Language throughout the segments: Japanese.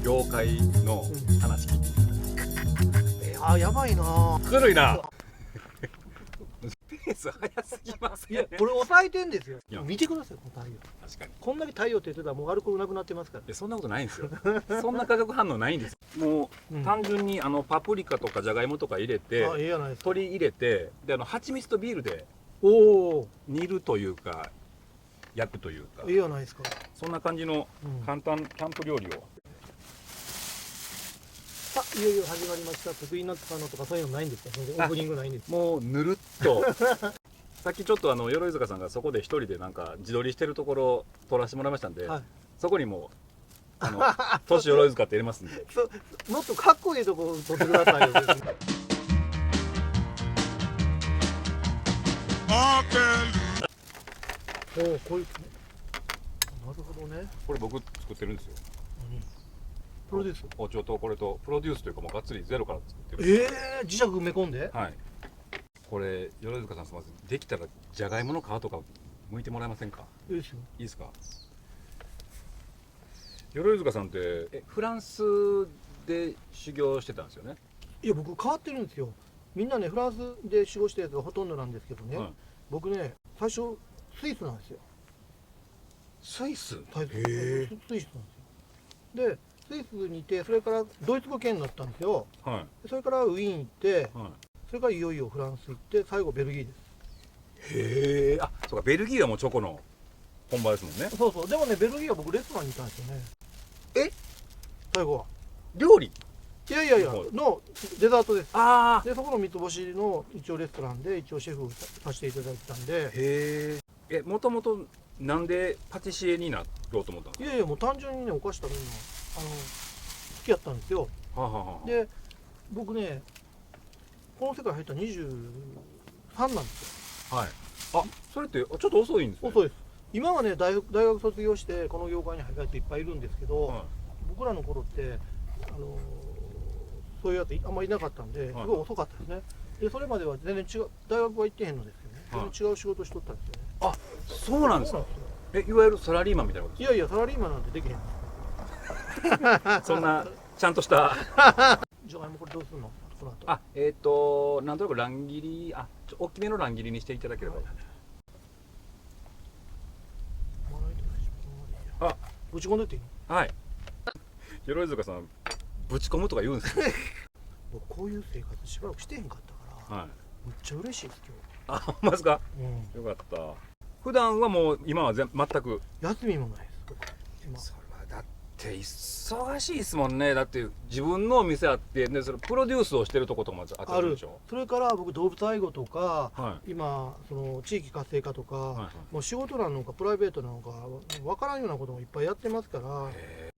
業界の話聞いてやばいな。ずるいな。ペース早すぎますいやね。これ抑えてんですよいや。見てくださいこの太陽。確かに。こんだけ太陽って言ってたらもうアルコールなくなってますから。そんなことないんですよ。そんな化学反応ないんです。もう、単純にパプリカとかじゃがいもとか入れて、あ、いいやないですか。鶏入れて、で蜂蜜とビールでおお、煮るというか焼くというか、いいやないですか。そんな感じの簡単キャンプ料理を。いよいよ始まりました。得意なったのとかそういうのないんですか。オープニングないんです。もうぬるっと。さっきちょっと鎧塚さんがそこで一人でなんか自撮りしてるところを撮らせてもらいましたんで、そこにも都市鎧塚って入れますんで。もっとかっこいいとこ撮ってくださいよ。おお、こういう。なるほどね。これ僕作ってるんですよ。プロデュース。包丁とこれとプロデュースというかもうがっつりゼロから作ってる。磁石埋め込んで。はい。これ鎧塚さんすみません。できたらじゃがいもの皮とか剥いてもらえませんか。いいですよ。いいですか。鎧塚さんってフランスで修行してたんですよね。いや僕変わってるんですよ。みんなねフランスで修行したやつがほとんどなんですけどね。僕ね最初スイスなんですよ。スイス。へえ。スイスなんですよ。でスイスにいて、それからドイツ語圏になったんですよ。それからウィーン行って、それからいよいよフランス行って、最後ベルギーです。へえ。あ、そうか、ベルギーはもうチョコの本場ですもんね。そうそう。でもね、ベルギーは僕レストランにいたんですよね。え？最後は料理？いやいやいやのデザートです。ああ。でそこの三つ星の一応レストランで一応シェフをさせていただいてたんで。へえ。もともとなんでパティシエになろうと思ったんですか？いやいやもう単純にねお菓子食べるの好きやったんですよ。で僕ねこの世界入った23なんですよ。はい。あ、それってちょっと遅いんですね。遅いです。今はね大学卒業してこの業界に入る人いっぱいいるんですけど、僕らの頃ってそういうやつあんまりいなかったんですごい遅かったですね。でそれまでは全然違う大学は行ってへんのですけどね、全然違う仕事しとったんですよね。あ、そうなんですか。いわゆるサラリーマンみたいなこと。いやいやサラリーマンなんてできへん。そんなちゃんとしたじゃがいもこれどうするの？なんとなく乱切り、大きめの乱切りにしていただければ。あ、ぶち込んでっていいの？はい。鎧塚さん、ぶち込むとか言うんですよ。僕こういう生活しばらくしてへんかったから、むっちゃ嬉しいです今日。あ、ほんまですか？よかった。普段はもう今は全く休みもないです。今。それはだって忙しいですもんね。だって自分のお店あってでそれプロデュースをしてるとこともあるでしょ。それから僕動物愛護とか、今その地域活性化とか、もう仕事なのかプライベートなのかわからんようなこともいっぱいやってますか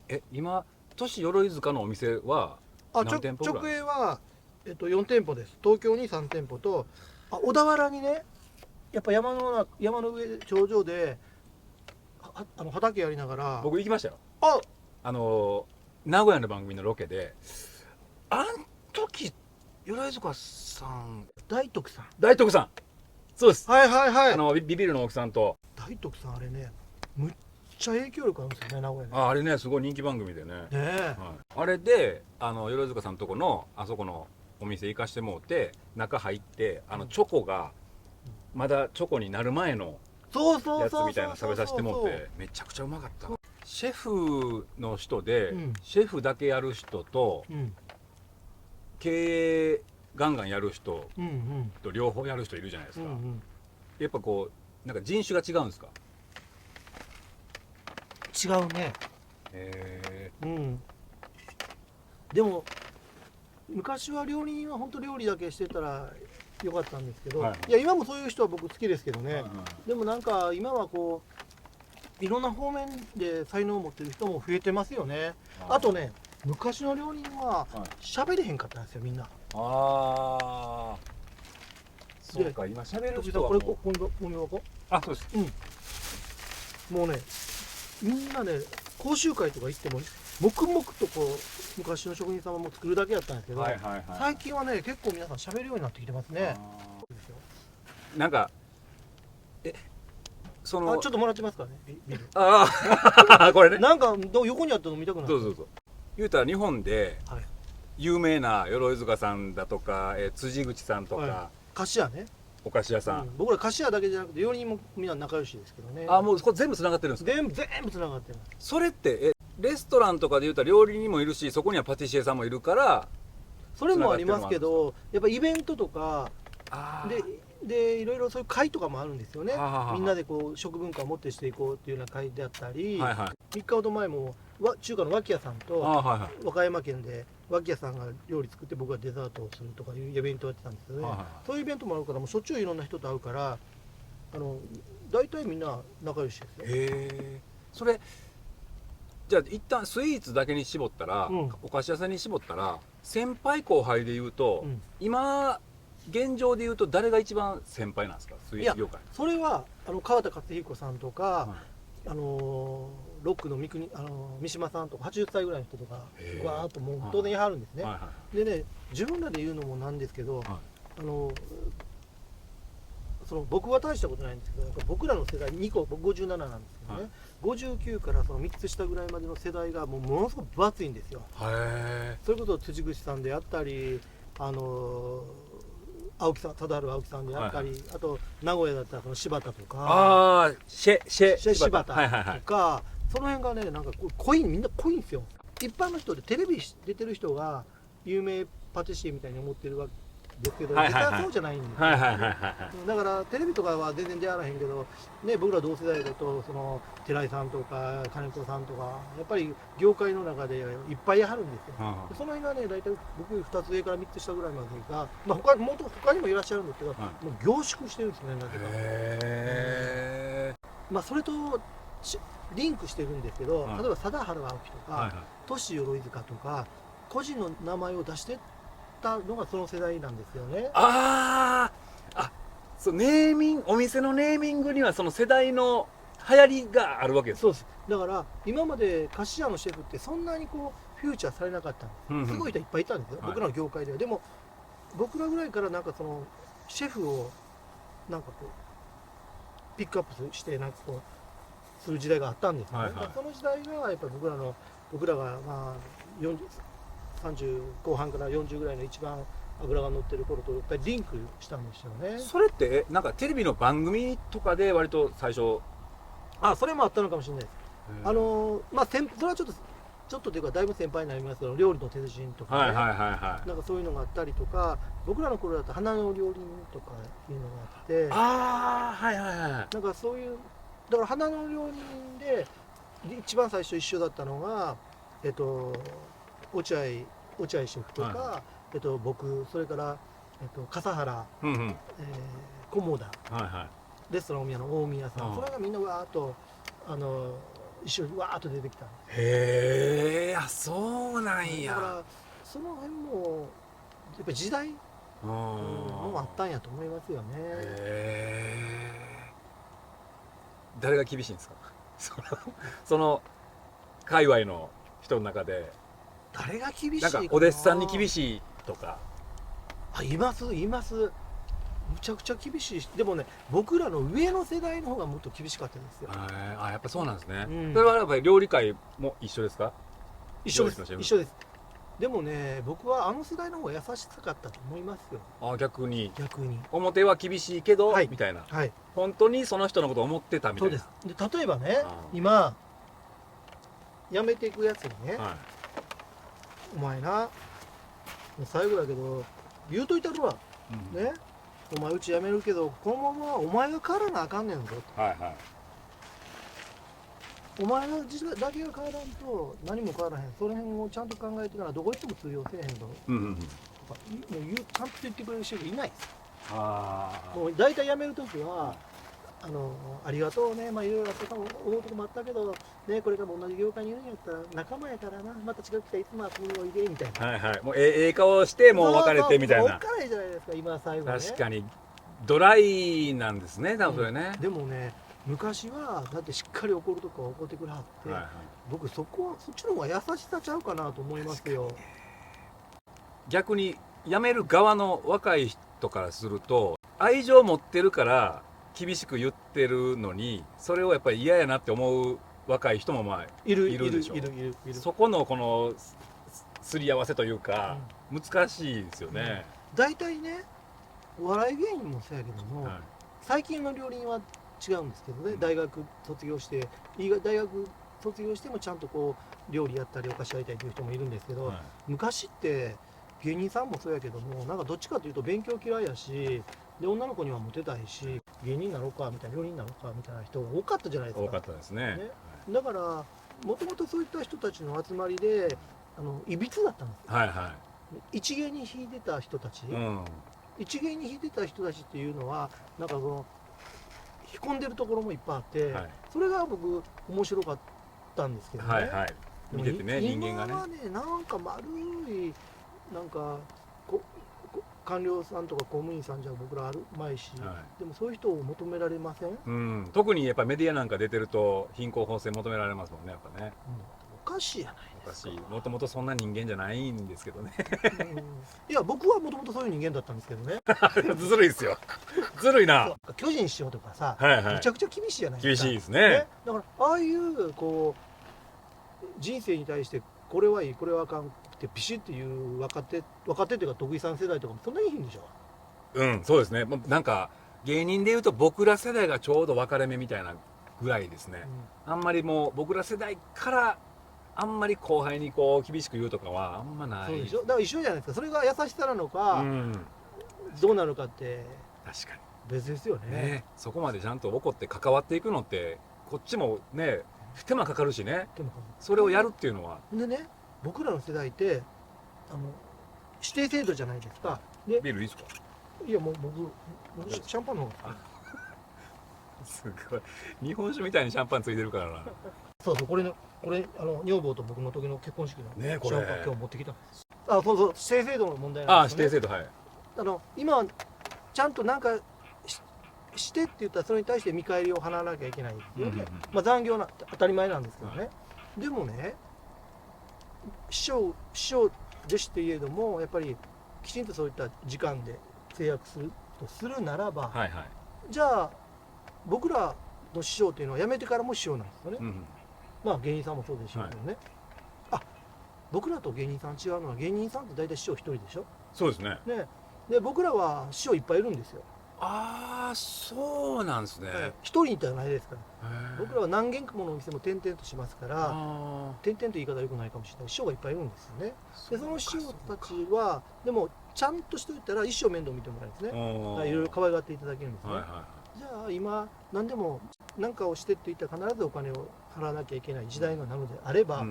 ら。今都市鎧塚のお店は何店舗ぐらい？直営は4店舗です。東京に3店舗と、小田原にね、やっぱ山の上頂上で畑やりながら。僕行きましたよ。名古屋の番組のロケで、あん時鎧塚さん、大徳さん、そうです。ビビるの奥さんと大徳さん、あれねむっちゃ影響力あるんですよね、名古屋ね。あれねすごい人気番組でね。あれで鎧塚さんとこのあそこのお店行かしてもうて中入ってチョコがまだチョコになる前のやつみたいなの食べさせてもうてめちゃくちゃうまかった。シェフの人で、シェフだけやる人と、経営ガンガンやる人と両方やる人いるじゃないですか。やっぱこうなんか人種が違うんですか？違うね。でも昔は料理人は本当料理だけしてたらよかったんですけど、いや今もそういう人は僕好きですけどね。でもなんか今はこういろんな方面で才能を持ってる人も増えてますよね。あとね昔の料理人は喋れへんかったんですよみんな。そうか今喋る人はこれゴミ箱。そうです。もうねみんなね講習会とか行っても黙々とこう昔の職人様も作るだけやったんですけど、最近はね結構皆さん喋るようになってきてますね。なんかちょっともらってますからねビール。これね。なんか横にあったの見たくない。どうぞ。言うたら日本ではい有名な鎧塚さんだとか、辻口さんとか、は菓子屋ね、お菓子屋さん、僕ら菓子屋だけじゃなくて料理人もみんな仲良しですけどね。あ、もうこれ全部つながってるんですか？全部つながってる。それってレストランとかで言うたら料理人もいるし、そこにはパティシエさんもいるから、それもありますけど、やっぱイベントとかあでいろいろそういう会とかもあるんですよね。はあはあはあみんなでこう食文化を持ってしていこうっていうような会であったり、はいはい、 3日ほど前も中華の脇屋さんとはいはい、和歌山県で脇屋さんが料理作って僕がデザートをするとかいうイベントをやってたんですよね。はいはい、そういうイベントもあるからもうしょっちゅういろんな人と会うから大体みんな仲良しですよ。へえ。それじゃあ一旦スイーツだけに絞ったら、お菓子屋さんに絞ったら、先輩後輩で言うと、今現状で言うと誰が一番先輩なんですか、スイーツ業界？それは川田克彦さんとか、ロックの三島さんとか80歳ぐらいの人とかわーっともう当然やはるんですね。でね、自分らで言うのもなんですけど、僕は大したことないんですけど、僕らの世代2個、僕57なんですけどね、59からその3つ下ぐらいまでの世代がものすごく分厚いんですよ。それこそ辻口さんであったり、青木さん、忠治青木さんであったり、あと名古屋だったらその柴田とか、柴田とか、その辺がね、なんかみんな濃いんですよ。一般の人でテレビ出てる人が有名パティシエみたいに思ってるわけですけど、実はそうじゃないんですよ。だからテレビとかは全然出会わへんけど、ね、僕ら同世代だとその寺井さんとか金子さんとかやっぱり業界の中でいっぱいやはるんですよ。その辺がね、大体僕2つ上から3つ下ぐらいまでが、他にもいらっしゃるんですけど、もう凝縮してるんですね、なぜか。それとリンクしてるんですけど、例えば貞治青木とか俊鎧塚とか個人の名前を出してたのがその世代なんですよね。そう、お店のネーミングにはその世代の流行りがあるわけです。そうです。だから今まで菓子屋のシェフってそんなにこうフューチャーされなかったんです。すごい人いっぱいいたんですよ、僕らの業界では。でも僕らぐらいからなんかそのシェフをなんかこうピックアップしてなんかこうする時代があったんですよね。その時代がやっぱり僕らがまあ30後半から40ぐらいの一番脂が乗ってる頃とやっぱりリンクしたんですよね。それってなんかテレビの番組とかで割と最初、それもあったのかもしれないです。それはちょっとというかだいぶ先輩になりますけど、料理の鉄人とかね、なんかそういうのがあったりとか、僕らの頃だと花の料理人とかいうのがあって、なんかそういう、だから花の料理人で一番最初一緒だったのが落合シェフとか、僕、それから、笠原、菰田、レストラン大宮の大宮さん、それがみんなわーっと一緒にわーっと出てきたんです。へえ、そうなんや。だからその辺もやっぱり時代もあったんやと思いますよね。誰が厳しいんですか？その界隈の人の中で誰が厳しいかな。なんかお弟子さんに厳しいとか。います。むちゃくちゃ厳しいし、でもね、僕らの上の世代の方がもっと厳しかったんですよ。やっぱそうなんですね。それはやっぱり料理界も一緒ですか？一緒です。でもね、僕はあの世代の方が優しかったと思いますよ。逆に表は厳しいけど、みたいな、本当にその人のことを思ってたみたいな。そうです。で例えばね、今辞めていくやつにね、お前な、最後だけど言うといたるわ、ね、お前うち辞めるけどこのままお前が変わらなあかんねんぞと、お前だけが変わらんと何も変わらへん、その辺をちゃんと考えてからどこ行っても通用せえへんぞ、もうちゃんと言ってくれる人いないです。もう大体辞める時はありがとうね、いろいろあったかも思うとこもあったけど、ね、これからも同じ業界にいるんやったら仲間やからな、また違う来たらいつも遊びにおいでみたいな、もうええ顔してもう別れてみたいな。別れじゃないですか今最後ね。確かにドライなんですね、多分それね。でもね、昔はだってしっかり怒るとこは怒ってくれはって、僕そっちの方が優しさちゃうかなと思いますよ。逆に辞める側の若い人からすると愛情を持ってるから厳しく言ってるのに、それをやっぱり嫌やなって思う若い人もいるでしょ。そこのこのすり合わせというか、難しいですよね。大体ね、お笑い芸人もそうやけども、はい最近の料理人は違うんですけどね、大学卒業して大学卒業してもちゃんとこう料理やったりお菓子やりたいという人もいるんですけど、はい昔って芸人さんもそうやけども、なんかどっちかというと勉強嫌いやし、で女の子にはモテたいし、芸人になろうかみたいな、料理人になろうかみたいな人が多かったじゃないですか。多かったですね。ねだからもともとそういった人たちの集まりでいびつだったんですよ。はいは一芸に引いてた人たち、い。うん。一芸に引いてた人たちっていうのはなんかその引っ込んでるところもいっぱいあって、はいそれが僕面白かったんですけどね。はいはい。見ててね、人間がね。今はね、なんか丸いなんか官僚さんとか公務員さんじゃ僕らあるまいし、はでもそういう人を求められません？うん、特にやっぱメディアなんか出てると貧困法制求められますもんね、やっぱね。おかしいやないですか。私もともとそんな人間じゃないんですけどね。いや僕はもともとそういう人間だったんですけどね。ずるいですよ。ずるいな。巨人師匠とかさ、はいはいめちゃくちゃ厳しいじゃないですか。厳しいですね。だからああいうこう人生に対してこれはいいこれはあかんってピシッていう若手っていうか徳井さん世代とかもそんなにいいんでしょ。うん、そうですね。なんか芸人でいうと僕ら世代がちょうど分かれ目みたいなぐらいですね。あんまりもう僕ら世代からあんまり後輩にこう厳しく言うとかはあんまない。そうでしょ。だから一緒じゃないですか。それが優しさなのか、うん、どうなのかって確か別ですよにね。ね。そこまでちゃんと怒って関わっていくのってこっちもね手間かかるしね。でもそれをやるっていうのは。でね、僕らの世代って指定制度じゃないですか。でビールいいですか？いやもう僕シャンパンの方がすごい。日本酒みたいにシャンパンついてるからな。そうこれ女房と僕の時の結婚式のねこれシャンパン今日持ってきたんです。そう指定制度の問題ああ、なんですよね。指定制度、はい。今はちゃんとなんかしてって言ったらそれに対して見返りを払わなきゃいけないっていうね、まあ残業当たり前なんですけどね、でもね師匠弟子っていえどもやっぱりきちんとそういった時間で制約するとするならば、はいはい。じゃあ僕らの師匠っていうのは辞めてからも師匠なんですよね、まあ芸人さんもそうでしょうけどね、僕らと芸人さん違うのは芸人さんって大体師匠一人でしょ。そうですね。ねで僕らは師匠いっぱいいるんですよ。ああ、そうなんですね。一人じゃないですから。僕らは何軒かものお店も転々としますから転々と言い方はよくないかもしれない師匠がいっぱいいるんですよね。でその師匠たちはでもちゃんとしておいたら一生面倒見てもらえるんですね。いろいろ可愛がっていただけるんですね。じゃあ今何でも何かをしてって言ったら必ずお金を払わなきゃいけない時代なのであれば、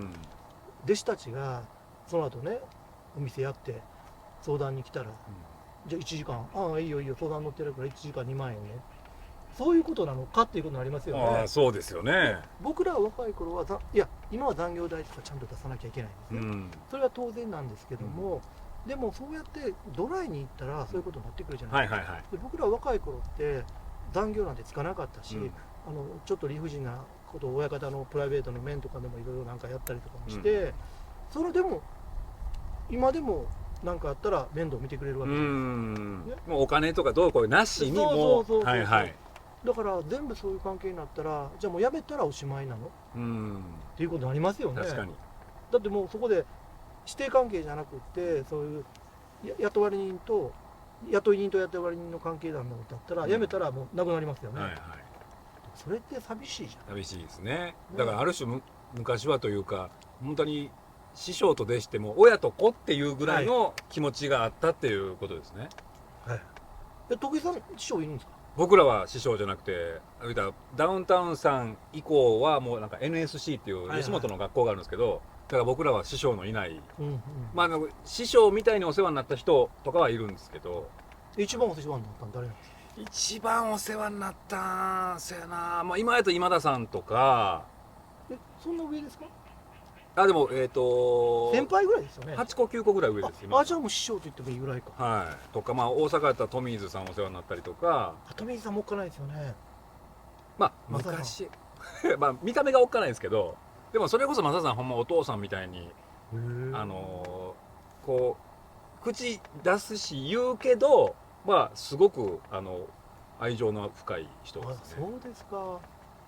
弟子たちがその後ねお店やって相談に来たら、じゃあ1時間いいよいいよ相談乗ってるから1時間2万円ね、そういうことなのかっていうことになりますよね。そうですよね。僕らは若い頃はいや今は残業代とかちゃんと出さなきゃいけないんですね、それは当然なんですけども、でもそうやってドライに行ったらそういうことになってくるじゃないですか。で僕らは若い頃って残業なんてつかなかったし、ちょっと理不尽なことを親方のプライベートの面とかでもいろいろなんかやったりとかもして、それでも今でも何かあったら面倒見てくれるわけじゃないですか。もうお金とかどうこうなしにもうはいはい。だから全部そういう関係になったらじゃあもう辞めたらおしまいなのっていうことになりますよね。確かに。だってもうそこで指定関係じゃなくってそういう雇い人と雇い人の関係なんだったら辞めたらもうなくなりますよね。それって寂しいじゃん。寂しいですね。だからある種昔はというか本当に師匠と弟子っても親と子っていうぐらいの気持ちがあったっていうことですね。徳井さん師匠いるんですか？僕らは師匠じゃなくてダウンタウンさん以降はもうなんか NSC っていう吉本の学校があるんですけど、だから僕らは師匠のいない、まあ師匠みたいにお世話になった人とかはいるんですけど、一番お世話になったの誰なんですか？一番お世話になったんせやな、まあ、今やと今田さんとか。そんな上ですか？でも先輩ぐらいですよね。8個9個ぐらい上です。じゃあもう師匠と言ってもいいぐらいか。はいとか、まあ大阪やったらトミーズさんお世話になったりとか。トミーズさんもおっかないですよね。まあ昔まあ見た目がおっかないですけど、でもそれこそマサさんほんまお父さんみたいにこう口出すし言うけど、まあすごく愛情の深い人ですね。そうですか。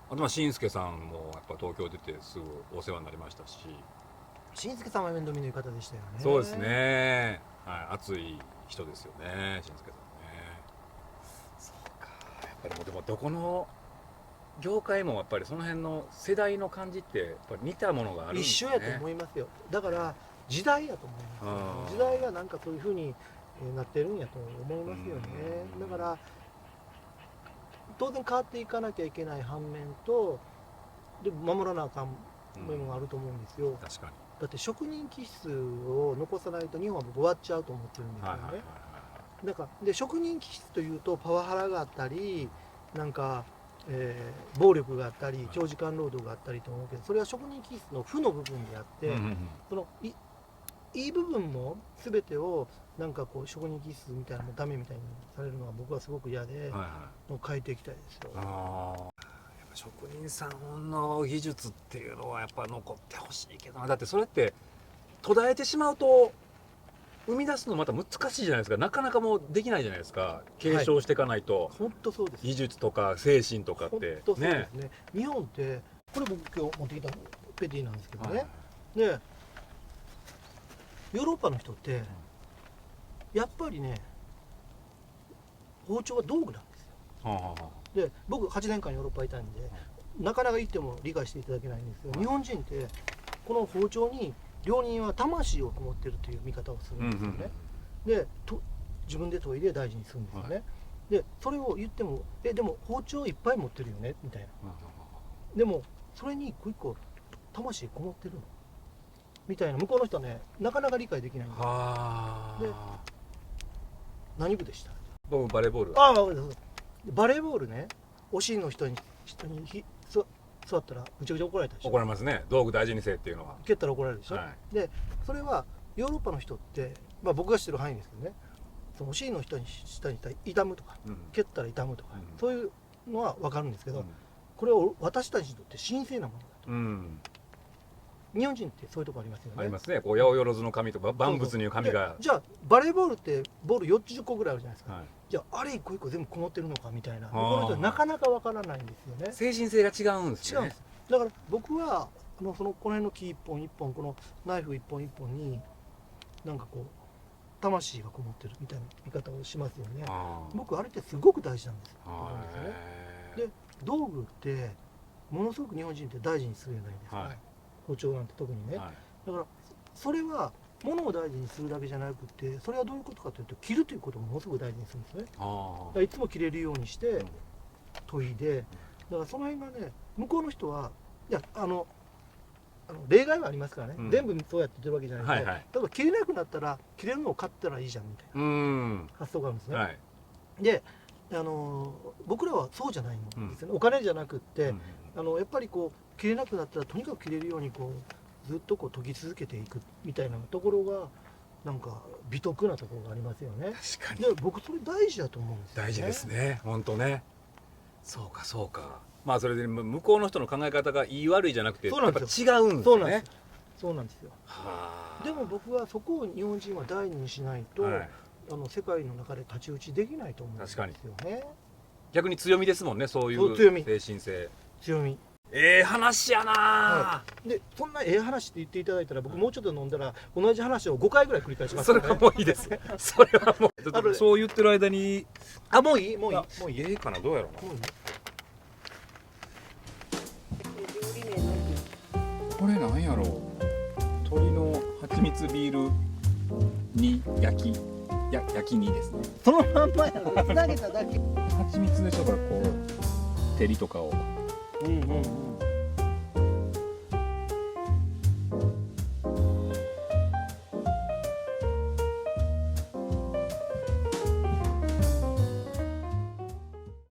あとまあ紳助さんもやっぱ東京出てすぐお世話になりましたし。新助さんは面倒見のいい方でしたよね。そうですね、はい、熱い人ですよね、新助さんね。そうか、やっぱりもうでもどこの業界もやっぱりその辺の世代の感じってやっぱり似たものがあるんですね。一緒やと思いますよ。だから時代やと思います、時代がなんかそういうふうになってるんやと思いますよね。だから当然変わっていかなきゃいけない反面と、でも守らなあかん部分があると思うんですよ。確かに。だって職人気質を残さないと日本は僕終わっちゃうと思ってるんですよね。だからで職人気質というとパワハラがあったりなんか、暴力があったり長時間労働があったりと思うけど、それは職人気質の負の部分であって、そのいい部分も全てをなんかこう職人気質みたいなのもダメみたいにされるのは僕はすごく嫌で、もう変えていきたいですよ。やっぱ職人さんの技術っていうのはやっぱ残ってほしいけどな。だってそれって途絶えてしまうと生み出すのまた難しいじゃないですか。なかなかもうできないじゃないですか。継承していかないと、本当そうです。技術とか精神とかってそうですね。日本ってこれ僕今日持ってきたペティなんですけどね、でヨーロッパの人ってやっぱりね包丁は道具なんですよ。で僕8年間ヨーロッパいたんでなかなか言っても理解していただけないんですけど、日本人ってこの包丁に料人は魂をこもってるという見方をするんですよね。で自分で研いで大事にするんですよね。でそれを言ってもでも包丁いっぱい持ってるよねみたいな。でもそれに一個一個魂こもってるのみたいな、向こうの人はねなかなか理解できないんですよ。で何部でした？僕バレーボール。バレーボールね、お尻の人に座ったらぐちゃぐちゃ怒られたでしょ。怒られますね。道具大事にせえっていうのは。蹴ったら怒られるでしょ。でそれはヨーロッパの人って、僕が知ってる範囲ですけどね、そのお尻の人に下に痛むとか、蹴ったら痛むとか、そういうのは分かるんですけど、これを私たちにとって神聖なものだと。日本人ってそういうとこありますよね。ありますね。こう八百万の神とか万物にいう神が。じゃあバレーボールってボール40個ぐらいあるじゃないですか。じゃああれ一個一個全部こもってるのかみたいな、この人はなかなかわからないんですよね。精神性が違うんですね。違うんです。だから僕はこの辺の木一本一本、このナイフ一本一本になんかこう魂がこもってるみたいな見方をしますよね。僕あれってすごく大事なんですよ。で道具ってものすごく日本人って大事にするじゃないですか。包丁なんて特にね。だからそれは物を大事にするだけじゃなくて、それはどういうことかというと切るということもものすごく大事にするんですね。だからいつも切れるようにして研いで、だからその辺がね、向こうの人はいや例外はありますからね、全部そうやって言ってるわけじゃないけど、例えば切れなくなったら切れるのを買ったらいいじゃんみたいな発想があるんですね。で僕らはそうじゃないんですよね。お金じゃなくってやっぱりこう切れなくなったらとにかく切れるようにこうずっとこう研ぎ続けていくみたいなところがなんか美徳なところがありますよね。確かに。で僕それ大事だと思うんですよね。大事ですね。本当ね。そうかそうか。それで向こうの人の考え方がいい悪いじゃなくてやっぱ違うんですよね。そうなんですよ。でも僕はそこを日本人は大事にしないと、世界の中で太刀打ちできないと思うんですよね。逆に強みですもんね、そういう精神性。強み。話やな。でそんな話って言っていただいたら、僕もうちょっと飲んだら同じ話を5回ぐらい繰り返します。それはもういいです。それはもうそう言ってる間にもういいかな。どうやろうな。これなんやろう。鶏の蜂蜜ビールに焼き煮ですね。そのまんまやろ。つなげただけ。蜂蜜でしょ、これこう照りとかを。